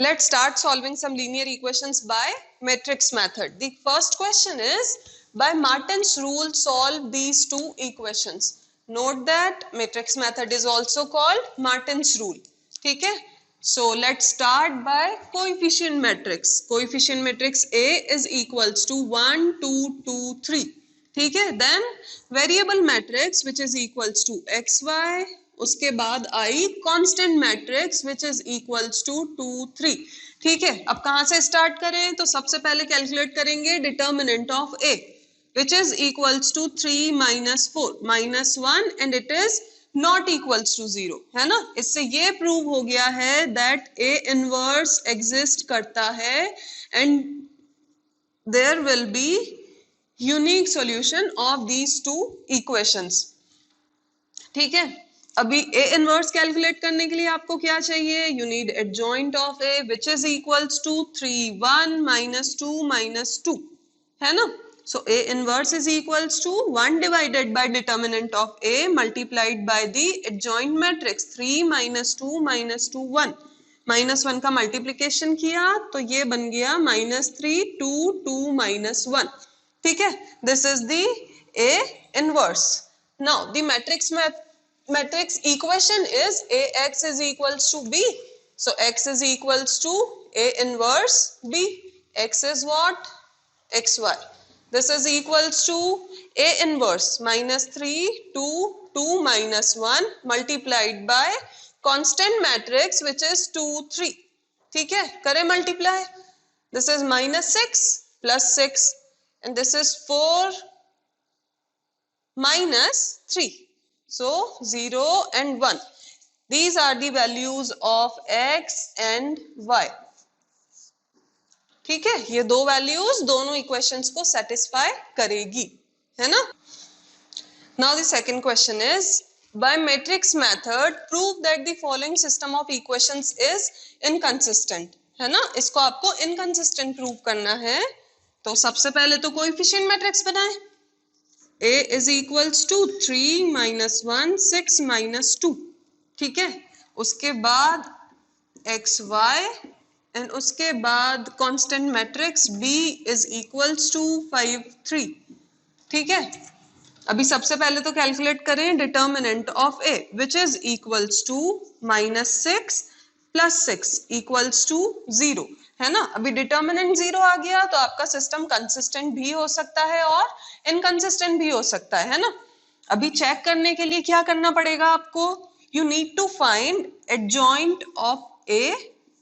Let's start solving some linear equations by matrix method. The first question is, by Martin's rule, solve these two equations. Note that matrix method is also called Martin's rule. ठीक है? So let's start by coefficient matrix. Coefficient matrix A is equals to 1, 2, 2, 3. ठीक है? Then variable matrix which is equals to xy. उसके बाद I constant matrix which is equals to 2, 3. ठीक है, अब कहां से स्टार्ट करें? तो सबसे पहले कैलकुलेट करेंगे determinant of A which is equals to 3 minus 4 minus 1 and it is not equals to 0, है ना. इससे ये प्रूव हो गया है दैट ए इनवर्स एग्जिस्ट करता है and there will be unique solution of these two equations. ठीक है, अभी ए इनवर्स कैलकुलेट करने के लिए आपको क्या चाहिए? You need adjoint of A which is equals to 3, 1 minus 2 minus 2, है ना. So A inverse is equals to 1 divided by determinant of A multiplied by the adjoint matrix 3 minus 2 minus 2 1. Minus 1 का multiplication किया तो ये बन गया minus 3 2 2 minus 1. ठीक है, this is the A inverse. Now the matrix equation is ax is equals to b. So x is equals to a inverse b. X is what? xy. This is equals to a inverse minus 3 2 2 minus 1 multiplied by constant matrix which is 2 3. ठीक है, करें multiply. This is minus 6 plus 6 and this is 4 minus 3. So 0 and 1. These are the values of x and y. ठीक है, ये दो values दोनों equations को satisfy करेगी, है ना. Now the second question is, by matrix method prove that the following system of equations is inconsistent. है ना, इसको आपको inconsistent प्रूव करना है. तो सबसे पहले तो कोएफिशिएंट मैट्रिक्स बनाएं. A is equals to 3 minus 1 6 minus 2. ठीक है, उसके बाद xy एंड उसके बाद constant matrix B is equals to 5 3. ठीक है, अभी सबसे पहले तो कैलकुलेट करें determinant of A which is equals to minus 6 plus 6 equals to 0, है ना. अभी डिटर्मिनेंट 0 आ गया तो आपका सिस्टम कंसिस्टेंट भी हो सकता है और इनकंसिस्टेंट भी हो सकता है ना. अभी चेक करने के लिए क्या करना पड़ेगा आपको? You need to find adjoint of A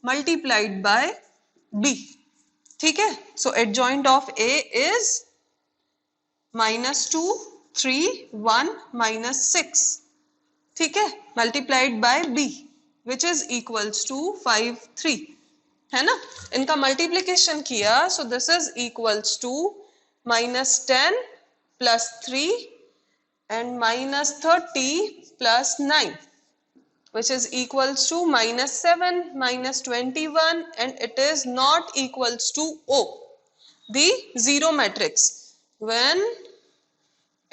multiplied by B. ठीक है, so adjoint of A is -2 3 1 -6. ठीक है, multiplied by B which is equals to 5 3, है ना. इनका मल्टीप्लीकेशन किया so this is equals to -10 plus 3 and -30 plus 9 which is equals to -7 -21 and it is not equals to O, the zero matrix. When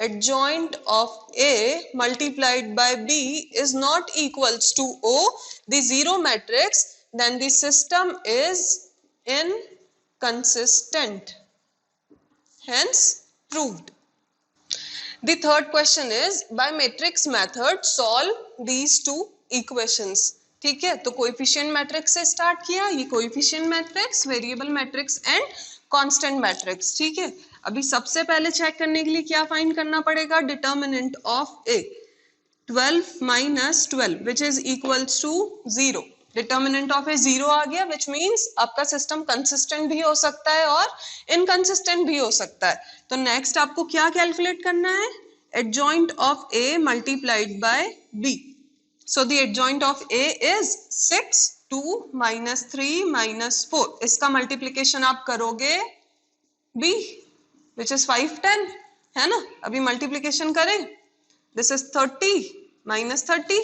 adjoint of A multiplied by B is not equals to O, the zero matrix, then the system is inconsistent, hence proved. The third question is, by matrix method solve these two equations. ठीक है, तो coefficient matrix से start किया. ये coefficient matrix, variable matrix and constant matrix. ठीक है, अभी सबसे पहले चेक करने के लिए क्या फाइंड करना पड़ेगा? Determinant of A 12 minus 12 which is equals to 0. Determinant of A 0 आ गया विच मीन्स आपका सिस्टम कंसिस्टेंट भी हो सकता है और इनकंसिस्टेंट भी हो सकता है. तो नेक्स्ट आपको क्या कैलकुलेट करना है? Adjoint of A multiplied by B. So the adjoint of A is 6 2 -3 -4. इसका मल्टीप्लीकेशन आप करोगे b विच इज 5 10, है ना. अभी मल्टीप्लीकेशन करें. This is 30 -30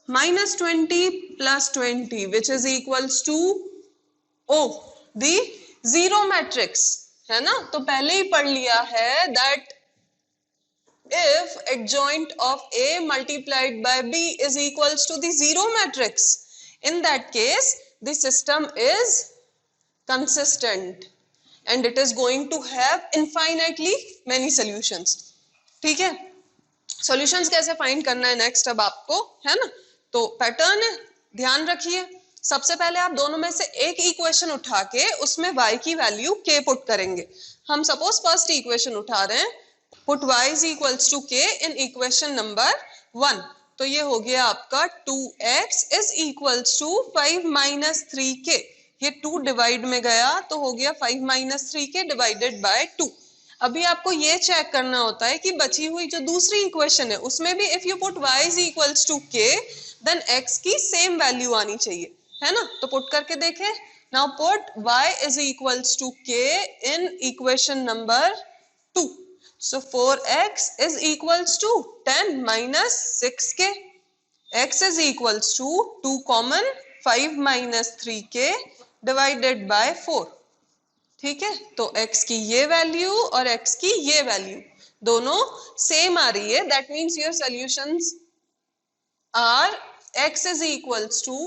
-20 plus 20 which is equals to O, the zero matrix, है ना. तो पहले ही पढ़ लिया है that if adjoint of A multiplied by B is equals to the zero matrix, in that case the system is consistent and it is going to have infinitely many solutions. ठीक है, solutions कैसे find करना है next अब आपको, है ना? तो पैटर्न है, ध्यान रखिए। सबसे पहले आप दोनों में से एक इक्वेशन उठा के उसमें y की वैल्यू k पुट करेंगे। हम सपोज फर्स्ट इक्वेशन उठा रहे हैं, put y is equals to k in equation number 1, तो ये हो गया आपका 2x is equals to 5 minus 3k। ये 2 डिवाइड में गया तो हो गया 5 माइनस 3k डिवाइडेड बाय 2। अभी आपको ये चेक करना होता है कि बची हुई जो दूसरी इक्वेशन है उसमें भी if you put y is equals to k then x की सेम वैल्यू आनी चाहिए, है ना? तो पुट करके देखें। Now put y is equals to k in equation number 2, so 4x is equals to 10 minus 6k, x is equals to 2 common 5 minus 3k divided by 4। ठीक है, तो x की ये वैल्यू और x की ये वैल्यू दोनों सेम आ रही है, that means your solutions are x is equals to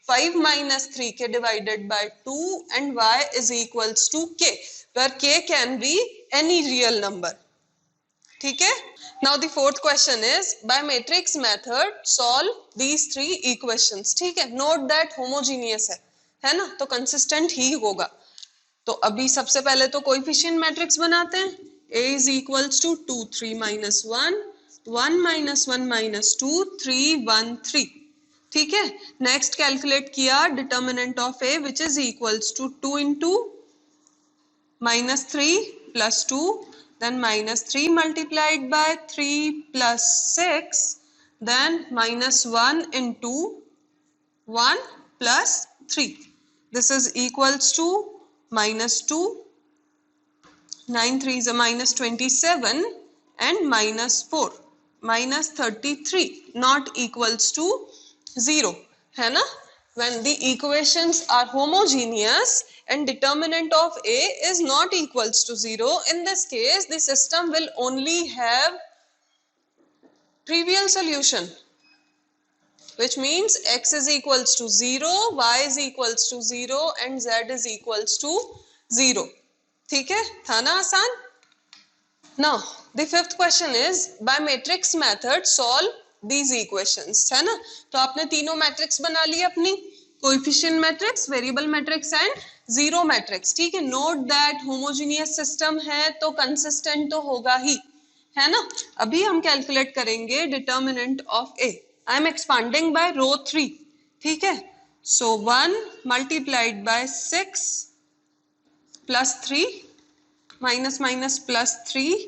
5 minus 3k divided by 2 and y is equals to k, where k can be any real number। ठीक है, now the fourth question is by matrix method solve these 3 equations. ठीक है, note that homogeneous है ना, तो consistent ही होगा। तो अभी सबसे पहले तो कोएफिशिएंट मैट्रिक्स बनाते हैं। a is equals to 2 3 minus 1 1 minus 1 minus 2 3 1 3। ठीक है, नेक्स्ट कैलकुलेट किया determinant of a which is equals to 2 into minus 3 plus 2, then minus 3 multiplied by 3 plus 6, then minus 1 into 1 plus 3. This is equals to minus 2, 9 3 is a minus 27 and minus 4, minus 33, not equals to 0, है ना? When the equations are homogeneous and determinant of a is not equals to 0, in this case the system will only have trivial solution, which means x is equals to 0, y is equals to 0 and z is equals to 0। ठीक है, था ना आसान? Now the fifth question is by matrix method solve these equations, है ना? तो आपने तीनों मैट्रिक्स बना ली अपनी, coefficient matrix, variable matrix and zero matrix. ठीक है, नोट दैट होमोजेनियस सिस्टम है तो कंसिस्टेंट तो होगा ही, है ना? अभी हम कैलकुलेट करेंगे determinant of A. I am expanding by row 3। ठीक है, so 1 multiplied by 6 plus 3 minus minus plus 3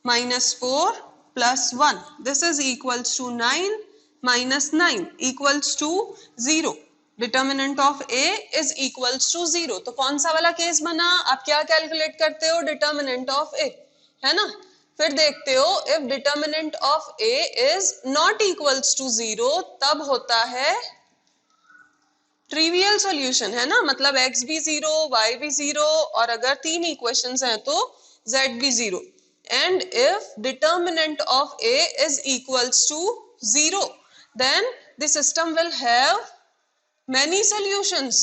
minus 4 plus 1, this is equals to 9 minus 9 equals to 0। Determinant of a is equals to 0। तो कौन सा वाला case बना? आप क्या calculate करते हो? डिटर्मिनेंट ऑफ a, है ना? फिर देखते हो if determinant of a is not equals to 0, तब होता है ट्रिवियल सॉल्यूशन, है ना? मतलब x भी 0, y भी 0 और अगर 3 इक्वेशंस हैं तो z भी 0। And if determinant of a is equals to 0, then the system will have many solutions।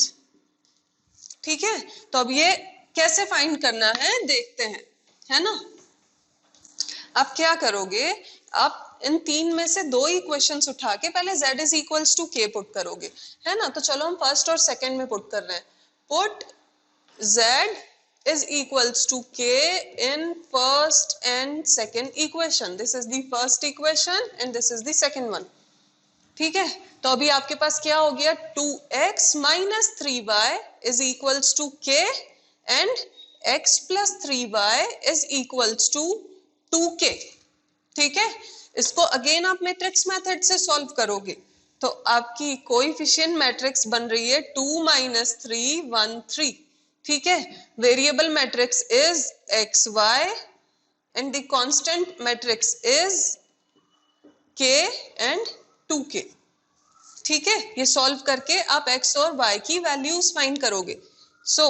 ठीक है, तो अब ये कैसे फाइंड करना है देखते हैं, है ना? आप क्या करोगे? आप इन 3 में से 2 इक्वेशंस उठा के पहले z is equals to k put करोगे, है ना? तो चलो हम फर्स्ट और सेकंड में पुट कर रहे हैं। Put z is equals to k in first and second equation। This is the first equation and this is the second one। ठीक है, तो अभी आपके पास क्या हो गया? 2x minus 3y is equals to k and x plus 3y is equals to 2k। ठीक है, इसको अगेन आप मैट्रिक्स मेथड से सॉल्व करोगे तो आपकी कोएफिशिएंट मैट्रिक्स बन रही है 2 minus 3 1 3। ठीक है, variable matrix is x y and the constant matrix is k and 2k। ठीक है, ये सॉल्व करके आप x और y की वैल्यूज फाइंड करोगे। So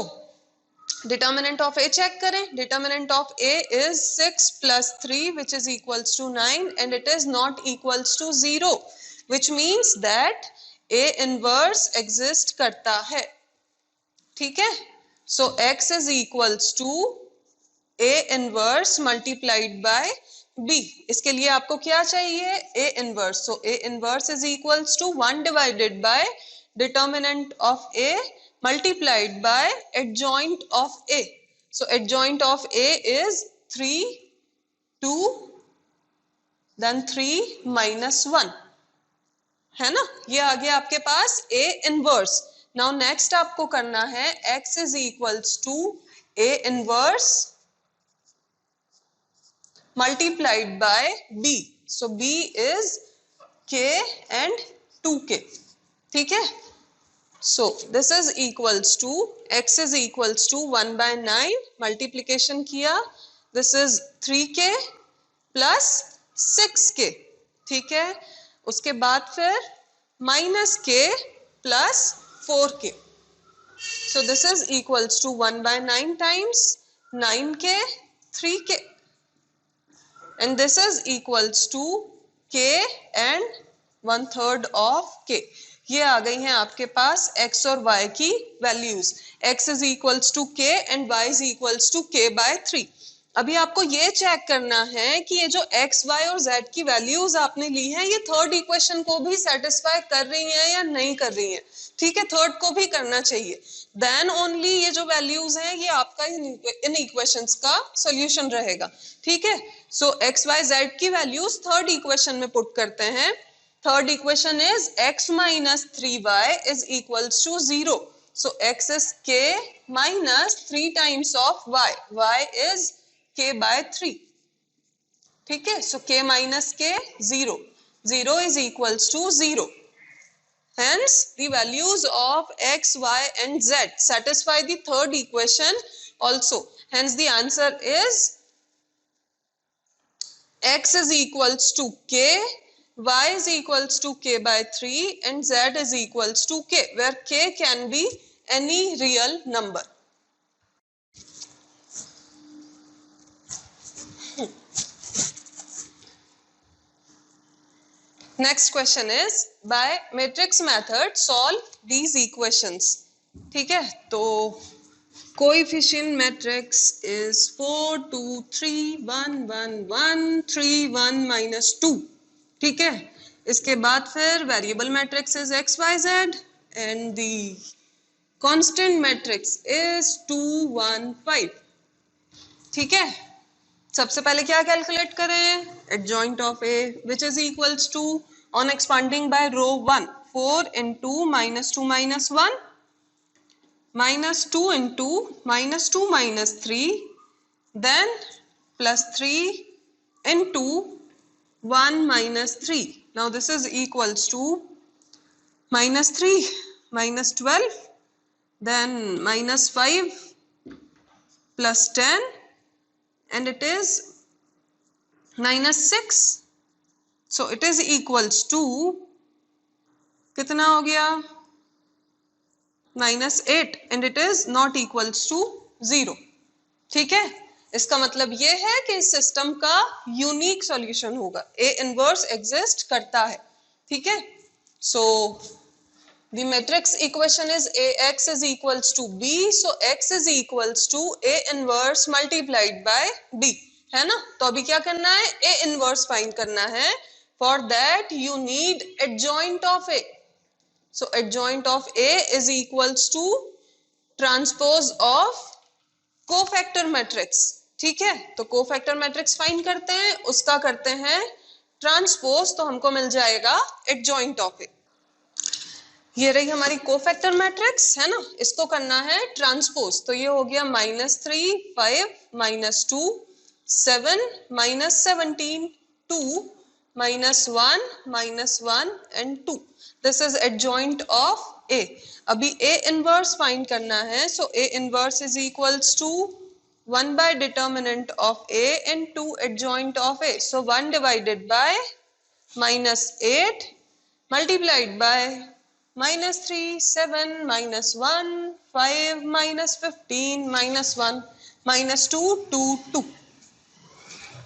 determinant of a check करें। Determinant of a is 6 plus 3 which is equals to 9 and it is not equals to 0, which means that A inverse exist करता है, ठीक है। So x is equals to A inverse multiplied by b। इसके लिए आपको क्या चाहिए, A inverse. So A inverse is equals to 1 divided by determinant of A multiplied by adjoint of A. So adjoint of A is 3 2 then 3 minus 1, है ना। ये आ गया आपके पास ए इनवर्स। नाउ नेक्स्ट आपको करना है x is equals to A inverse multiplied by b. So b is k and 2k, ठीक है। So this is equals to x is equals to 1 by 9 multiplication किया, this is 3k plus 6k, ठीक है। उसके बाद फिर minus k plus 4k. So this is equals to 1 by 9 times 9k 3k. And this is equals to k and 1/3 of k. ये आ गई हैं आपके पास x और y की values. x is equals to k and y is equals to k by 3. अभी आपको ये check करना है कि ये जो x, y और z की वैल्यूज आपने ली हैं ये थर्ड इक्वेशन को भी सेटिस्फाई कर रही हैं या नहीं कर रही हैं, ठीक है। थर्ड को भी करना चाहिए, देन ओनली ये जो वैल्यूज हैं ये आपका इन इक्वेशंस का सॉल्यूशन रहेगा, ठीक है। सो x, y, z की वैल्यूज थर्ड इक्वेशन में पुट करते हैं। Third equation is x minus 3y is equals to 0. So x is k minus 3 times of y. y is k by 3, ठीक है। So k minus k 0. 0 is equals to 0. Hence the values of x, y and z satisfy the third equation also. Hence the answer is x is equals to k, y is equals to k by 3 and z is equals to k, where k can be any real number. Next question is by matrix method solve these equations, ठीक है। तो coefficient matrix is 4 2 3 1 1 1 3 1 minus 2, ठीक है। इसके बाद फिर variable matrix is x y z and the constant matrix is 2 1 5, ठीक है। सबसे पहले क्या कैलकुलेट करें, adjoint of A which is equals to on expanding by row 1 4 into -2 minus 1 -2 into -2 minus 3 then +3 into 1 minus 3. Now this is equals to -3 -12 then -5 plus 10 and it is -6. So it is equals to कितना हो गया -8 and it is not equals to 0, ठीक है। इसका मतलब ये है कि इस सिस्टम का यूनिक सॉल्यूशन होगा, ए इनवर्स एग्जिस्ट करता है, ठीक है। सो the matrix equation is ax is equals to b, so x is equals to a inverse multiplied by b, है ना। तो अभी क्या करना है, a inverse फाइंड करना है। for that you need adjoint of a. So adjoint of a is equals to transpose of cofactor matrix, ठीक है। तो cofactor matrix फाइंड करते हैं, उसका करते हैं ट्रांसपोज, तो हमको मिल जाएगा adjoint of a। ये रही हमारी कोफैक्टर मैट्रिक्स, है ना। इसको करना है ट्रांसपोज, तो ये हो गया -3 5 -2 7 -17 2 -1 -1 and 2. This is adjoint of A. अभी ए इनवर्स फाइंड करना है, so A inverse is equals to 1 by determinant of a and 2 adjoint of a. So 1 divided by -8 multiplied by -3 7 -1 5 -15 -1 -2 2 2,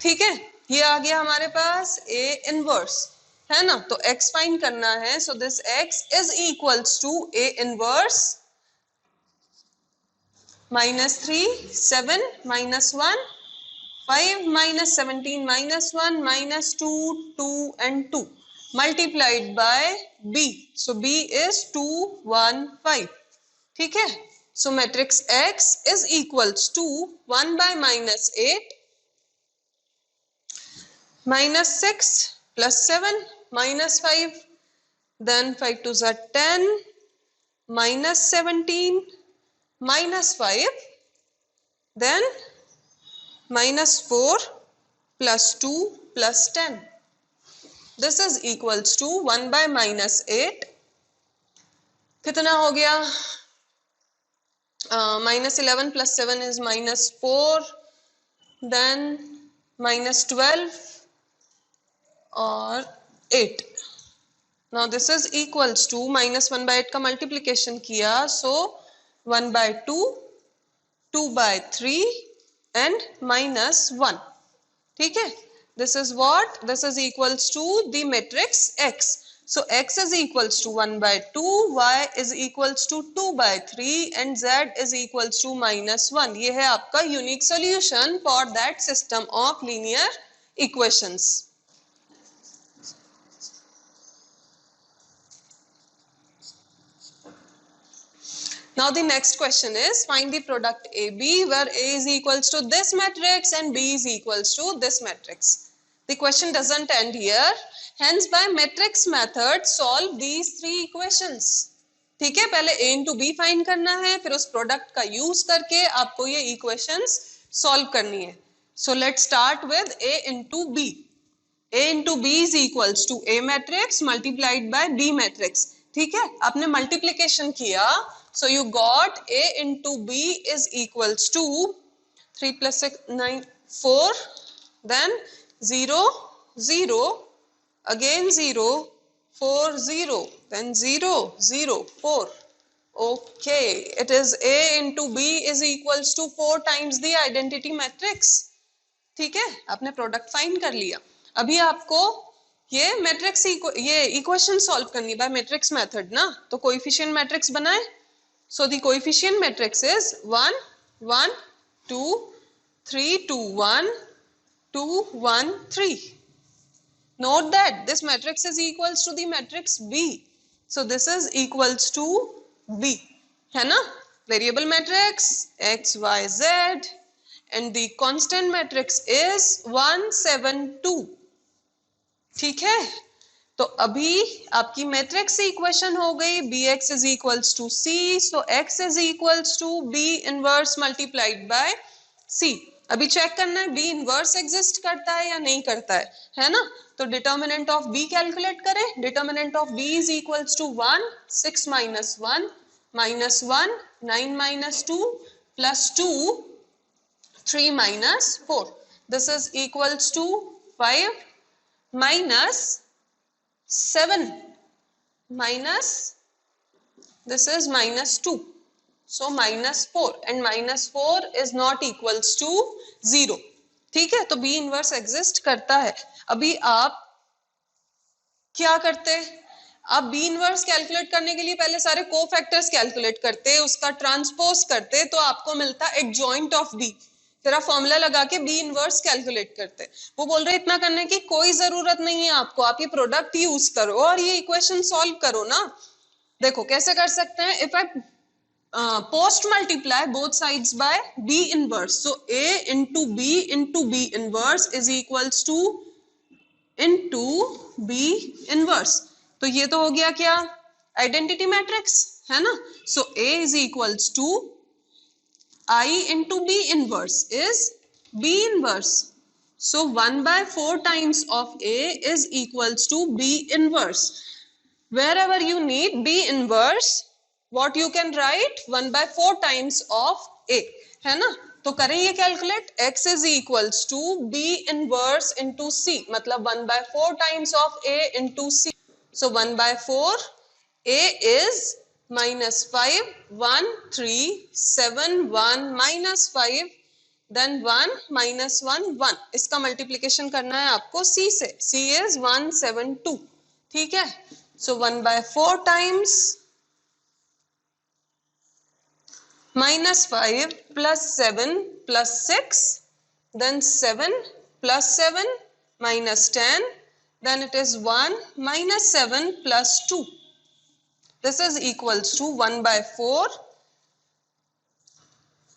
ठीक है। ये आ गया हमारे पास ए इनवर्स। है ना, तो x फाइंड करना है. So this x is equals to A inverse -3 7 -1 5 -17 -1 -2 2 and 2 multiplied by B. So B is 2 1 5. ठीक है. So matrix X is equals to 1 by -8 -6 plus 7 -5, then 5 to the 10 -17 -5, then -4 plus 2 plus 10. This is equals to 1 by -8. कितना हो गया? -11 plus 7 is -4, then -12 और 8. Now this is equals to -1 by 8 का multiplication किया, so 1 by 2, 2 by 3 and -1. ठीक है. This is what? This is equals to the matrix X. So X is equals to 1 by 2, Y is equals to 2 by 3 and Z is equals to -1. ये है आपका unique solution for that system of linear equations. Now the next question is find the product AB where A is equals to this matrix and B is equals to this matrix. The question doesn't end here. Hence by matrix method solve these three equations. ठीक है, पहले A into B find करना है, फिर उस product का use करके आपको ये इक्वेशंस सॉल्व करनी है. So let's start with A into B. A into B is equals to A matrix multiplied by B matrix. ठीक है, आपने मल्टीप्लीकेशन किया, so you got A into B is equals to 3 plus 6 9 4, then 0 0, again 0 4 0, then 0 0 4. Okay, it is A into B is equals to 4 times the identity matrix. ठीक है, आपने product find कर लिया. अभी आपको ये मैट्रिक्स ये इक्वेशन सॉल्व करनी बाय मैट्रिक्स मेथड ना, तो कोएफिशिएंट मैट्रिक्स बनाए. So the coefficient matrix is 1 1 2 3 2 1 2 1 3. Note that this matrix is equals to the matrix B. So this is equals to B, है ना. Variable matrix X Y Z and the constant matrix is 1 7 2. ठीक है, तो अभी आपकी matrix equation हो गई Bx is equals to C. So X is equals to B inverse multiplied by C. अभी चेक करना है B इनवर्स एग्जिस्ट करता है या नहीं करता है ना. तो डिटर्मिनेंट ऑफ B कैलकुलेट करें. Determinant of B is equals to 1 6 minus 1 minus 1 9 minus 2 plus 2 3 minus 4. This is equals to 5 minus 7 minus this is minus 2. So minus 4 and minus 4 is not equals to 0. ठीक है, तो B inverse exist करता है. अभी आप क्या करते? आप B इनवर्स कैलकुलेट करने के लिए पहले सारे कोफैक्टर्स कैलकुलेट करते, उसका ट्रांसपोज करते, तो आपको मिलता एडजॉइंट ऑफ B. फिर आप फॉर्मूला लगा के B इनवर्स कैलकुलेट करते. वो बोल रहे इतना करने की कोई जरूरत नहीं है आपको, आप ये प्रोडक्ट यूज करो और ये इक्वेशन सॉल्व करो ना. देखो कैसे कर सकते हैं. If I post multiply both sides by B inverse, so A into B inverse is equals to into B inverse. तो ये तो हो गया क्या? आइडेंटिटी मैट्रिक्स, है ना. So A is equals to I into B inverse is B inverse. So 1 by 4 times of A is equals to B inverse. Wherever you need B inverse, what you can write 1 by 4 times of A, है ना. तो करें ये calculate. X is equals to B inverse into C, मतलब 1 by 4 times of A into C. So 1 by 4, A is minus 5 1 3 7 1 minus 5, then 1 minus 1 1. इसका multiplication करना है आपको C से. C is 1 7 2. ठीक है, सो 1/4 times -5 plus 7 plus 6, then 7 plus 7 minus 10, then it is 1 minus 7 plus 2. This is equals to 1/4,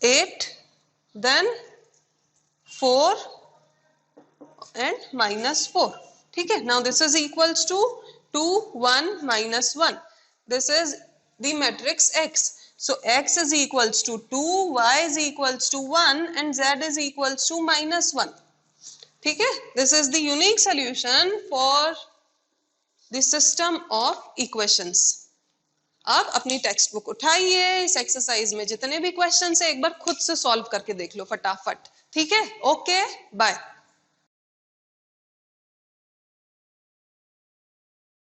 8, then 4 and -4. ठीक है, now this is equals to 2, 1, -1. This is the matrix X. So X is equals to 2, Y is equals to 1 and Z is equals to -1. ठीक है, this is the unique solution for the system of equations. अब अपनी text book उठाइए, इस exercise में जितने भी question है एक बार खुद से सॉल्व करके देख लो फटाफट. ठीक है, ओके, बाय.